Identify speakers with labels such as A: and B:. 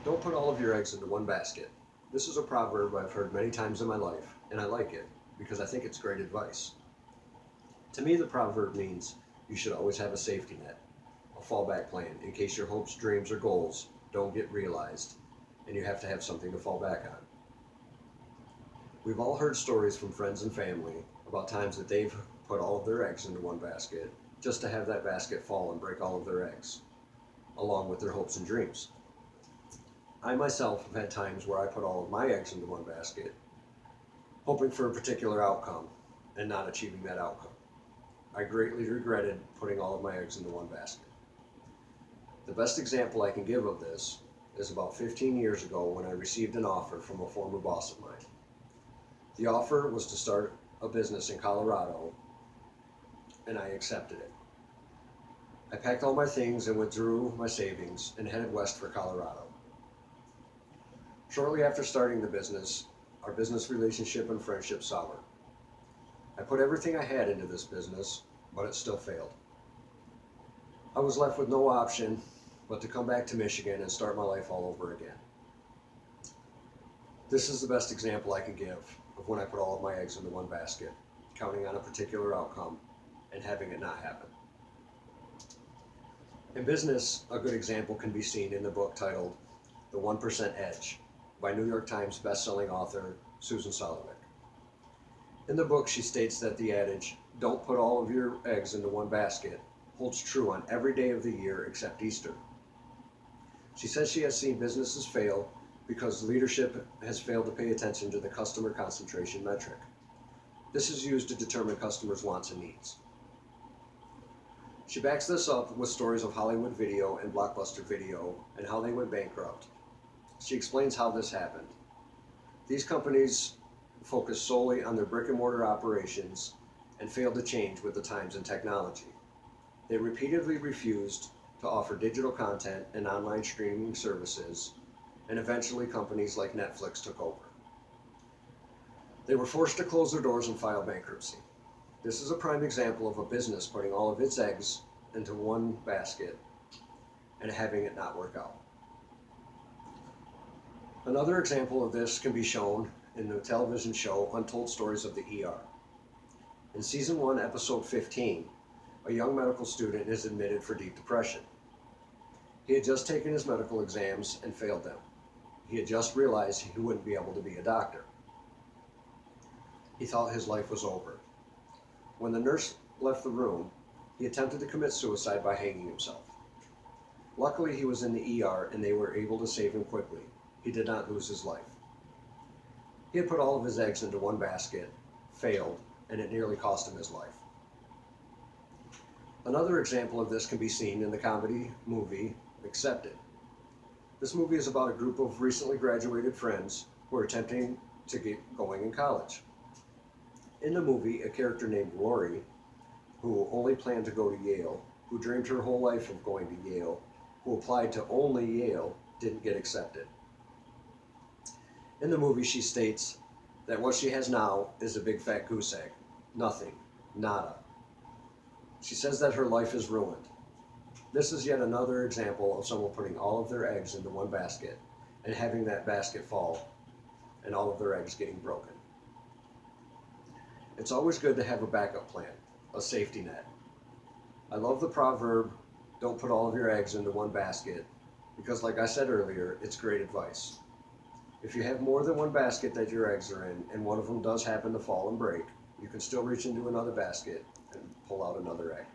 A: Don't put all of your eggs into one basket. This is a proverb I've heard many times in my life, and I like it because I think it's great advice. To me, the proverb means you should always have a safety net, a fallback plan in case your hopes, dreams, or goals don't get realized, and you have to have something to fall back on. We've all heard stories from friends and family about times that they've put all of their eggs into one basket just to have that basket fall and break all of their eggs, along with their hopes and dreams. I myself have had times where I put all of my eggs into one basket, hoping for a particular outcome and not achieving that outcome. I greatly regretted putting all of my eggs into one basket. The best example I can give of this is about 15 years ago when I received an offer from a former boss of mine. The offer was to start a business in Colorado, and I accepted it. I packed all my things and withdrew my savings and headed west for Colorado. Shortly after starting the business, our business relationship and friendship soured. I put everything I had into this business, but it still failed. I was left with no option but to come back to Michigan and start my life all over again. This is the best example I can give of when I put all of my eggs into one basket, counting on a particular outcome and having it not happen. In business, a good example can be seen in the book titled The 1% Edge by New York Times bestselling author Susan Solowick. In the book, she states that the adage, "Don't put all of your eggs into one basket," holds true on every day of the year except Easter. She says she has seen businesses fail because leadership has failed to pay attention to the customer concentration metric. This is used to determine customers' wants and needs. She backs this up with stories of Hollywood Video and Blockbuster Video and how they went bankrupt. She explains how this happened. These companies focused solely on their brick and mortar operations and failed to change with the times and technology. They repeatedly refused to offer digital content and online streaming services, and eventually companies like Netflix took over. They were forced to close their doors and file bankruptcy. This is a prime example of a business putting all of its eggs into one basket and having it not work out. Another example of this can be shown in the television show Untold Stories of the ER. In season 1, episode 15, a young medical student is admitted for deep depression. He had just taken his medical exams and failed them. He had just realized he wouldn't be able to be a doctor. He thought his life was over. When the nurse left the room, he attempted to commit suicide by hanging himself. Luckily, he was in the ER and they were able to save him quickly. He did not lose his life. He had put all of his eggs into one basket, failed, and it nearly cost him his life. Another example of this can be seen in the comedy movie Accepted. This movie is about a group of recently graduated friends who are attempting to get going in college. In the movie, a character named Rory, who only planned to go to Yale, who dreamed her whole life of going to Yale, who applied to only Yale, didn't get accepted. In the movie, she states that what she has now is a big fat goose egg. Nothing. Nada. She says that her life is ruined. This is yet another example of someone putting all of their eggs into one basket and having that basket fall and all of their eggs getting broken. It's always good to have a backup plan, a safety net. I love the proverb, "Don't put all of your eggs into one basket," because like I said earlier, it's great advice. If you have more than one basket that your eggs are in, and one of them does happen to fall and break, you can still reach into another basket and pull out another egg.